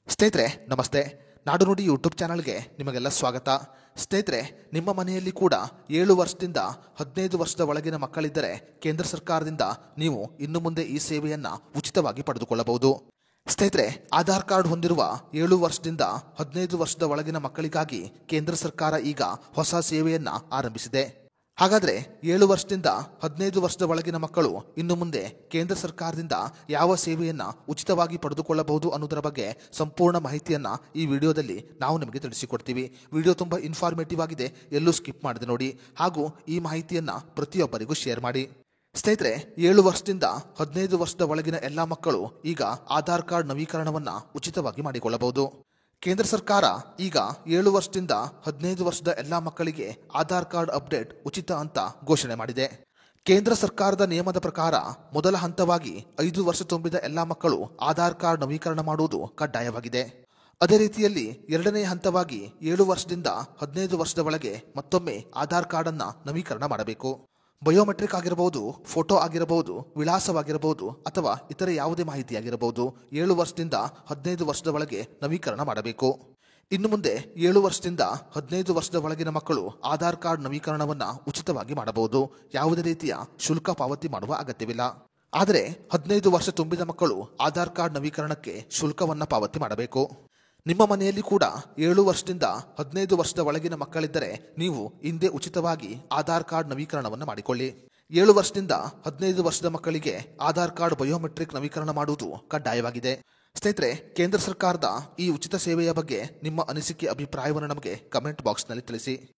ಸ್ನೇಹಿತರೆ ನಮಸ್ತೆ. ನಾಡು ನುಡಿ ಯೂಟ್ಯೂಬ್ ಚಾನಲ್ಗೆ ನಿಮಗೆಲ್ಲ ಸ್ವಾಗತ. ಸ್ನೇಹಿತರೆ, ನಿಮ್ಮ ಮನೆಯಲ್ಲಿ ಕೂಡ 7 ವರ್ಷದಿಂದ 15 ವರ್ಷದ ಒಳಗಿನ ಮಕ್ಕಳಿದ್ದರೆ ಕೇಂದ್ರ ಸರ್ಕಾರದಿಂದ ನೀವು ಇನ್ನು ಮುಂದೆ ಈ ಸೇವೆಯನ್ನು ಉಚಿತವಾಗಿ ಪಡೆದುಕೊಳ್ಳಬಹುದು. ಸ್ನೇಹಿತರೆ, ಆಧಾರ್ ಕಾರ್ಡ್ ಹೊಂದಿರುವ 7 ವರ್ಷದಿಂದ 15 ವರ್ಷದ ಒಳಗಿನ ಮಕ್ಕಳಿಗಾಗಿ ಕೇಂದ್ರ ಸರ್ಕಾರ ಈಗ ಹೊಸ ಸೇವೆಯನ್ನು ಆರಂಭಿಸಿದೆ. ಹಾಗಾದರೆ 7 ವರ್ಷದಿಂದ 15 ವರ್ಷದ ಒಳಗಿನ ಮಕ್ಕಳು ಇನ್ನು ಮುಂದೆ ಕೇಂದ್ರ ಸರ್ಕಾರದಿಂದ ಯಾವ ಸೇವೆಯನ್ನು ಉಚಿತವಾಗಿ ಪಡೆದುಕೊಳ್ಳಬಹುದು ಅನ್ನೋದರ ಬಗ್ಗೆ ಸಂಪೂರ್ಣ ಮಾಹಿತಿಯನ್ನು ಈ ವಿಡಿಯೋದಲ್ಲಿ ನಾವು ನಿಮಗೆ ತಿಳಿಸಿಕೊಡ್ತೀವಿ. ವಿಡಿಯೋ ತುಂಬ ಇನ್ಫಾರ್ಮೇಟಿವ್ ಆಗಿದೆ, ಎಲ್ಲೂ ಸ್ಕಿಪ್ ಮಾಡದೆ ನೋಡಿ. ಹಾಗೂ ಈ ಮಾಹಿತಿಯನ್ನು ಪ್ರತಿಯೊಬ್ಬರಿಗೂ ಶೇರ್ ಮಾಡಿ. ಸ್ನೇಹಿತರೆ, 7 ವರ್ಷದಿಂದ 15 ವರ್ಷದ ಒಳಗಿನ ಎಲ್ಲ ಮಕ್ಕಳು ಈಗ ಆಧಾರ್ ಕಾರ್ಡ್ ನವೀಕರಣವನ್ನು ಉಚಿತವಾಗಿ ಮಾಡಿಕೊಳ್ಳಬಹುದು. ಕೇಂದ್ರ ಸರ್ಕಾರ ಈಗ 7 ವರ್ಷದಿಂದ 15 ವರ್ಷದ ಎಲ್ಲ ಮಕ್ಕಳಿಗೆ ಆಧಾರ್ ಕಾರ್ಡ್ ಅಪ್ಡೇಟ್ ಉಚಿತ ಅಂತ ಘೋಷಣೆ ಮಾಡಿದೆ. ಕೇಂದ್ರ ಸರ್ಕಾರದ ನಿಯಮದ ಪ್ರಕಾರ ಮೊದಲ ಹಂತವಾಗಿ 5 ವರ್ಷ ತುಂಬಿದ ಎಲ್ಲ ಮಕ್ಕಳು ಆಧಾರ್ ಕಾರ್ಡ್ ನವೀಕರಣ ಮಾಡುವುದು ಕಡ್ಡಾಯವಾಗಿದೆ. ಅದೇ ರೀತಿಯಲ್ಲಿ ಎರಡನೇ ಹಂತವಾಗಿ 7 ವರ್ಷದಿಂದ 15 ವರ್ಷದ ಒಳಗೆ ಮತ್ತೊಮ್ಮೆ ಆಧಾರ್ ಕಾರ್ಡ್ ಅನ್ನು ನವೀಕರಣ ಮಾಡಬೇಕು. ಬಯೋಮೆಟ್ರಿಕ್ ಆಗಿರಬಹುದು, ಫೋಟೋ ಆಗಿರಬಹುದು, ವಿಳಾಸವಾಗಿರಬಹುದು ಅಥವಾ ಇತರೆ ಯಾವುದೇ ಮಾಹಿತಿ ಆಗಿರಬಹುದು, 7 ವರ್ಷದಿಂದ 15 ವರ್ಷದ ಒಳಗೆ ನವೀಕರಣ ಮಾಡಬೇಕು. ಇನ್ನು ಮುಂದೆ 7 ವರ್ಷದಿಂದ 15 ವರ್ಷದ ಒಳಗಿನ ಮಕ್ಕಳು ಆಧಾರ್ ಕಾರ್ಡ್ ನವೀಕರಣವನ್ನು ಉಚಿತವಾಗಿ ಮಾಡಬಹುದು. ಯಾವುದೇ ರೀತಿಯ ಶುಲ್ಕ ಪಾವತಿ ಮಾಡುವ ಅಗತ್ಯವಿಲ್ಲ. ಆದರೆ 15 ವರ್ಷ ತುಂಬಿದ ಮಕ್ಕಳು ಆಧಾರ್ ಕಾರ್ಡ್ ನವೀಕರಣಕ್ಕೆ ಶುಲ್ಕವನ್ನು ಪಾವತಿ ಮಾಡಬೇಕು. ನಿಮ್ಮ ಮನೆಯಲ್ಲಿ ಕೂಡ 7 ವರ್ಷದಿಂದ 15 ವರ್ಷದ ಒಳಗಿನ ಮಕ್ಕಳಿದ್ದರೆ ನೀವು ಹಿಂದೆ ಉಚಿತವಾಗಿ ಆಧಾರ್ ಕಾರ್ಡ್ ನವೀಕರಣವನ್ನು ಮಾಡಿಕೊಳ್ಳಿ. 7 ವರ್ಷದಿಂದ 15 ವರ್ಷದ ಮಕ್ಕಳಿಗೆ ಆಧಾರ್ ಕಾರ್ಡ್ ಬಯೋಮೆಟ್ರಿಕ್ ನವೀಕರಣ ಮಾಡುವುದು ಕಡ್ಡಾಯವಾಗಿದೆ. ಸ್ನೇಹಿತರೆ, ಕೇಂದ್ರ ಸರ್ಕಾರದ ಈ ಉಚಿತ ಸೇವೆಯ ಬಗ್ಗೆ ನಿಮ್ಮ ಅನಿಸಿಕೆ ಅಭಿಪ್ರಾಯವನ್ನು ನಮಗೆ ಕಮೆಂಟ್ ಬಾಕ್ಸ್ನಲ್ಲಿ ತಿಳಿಸಿ.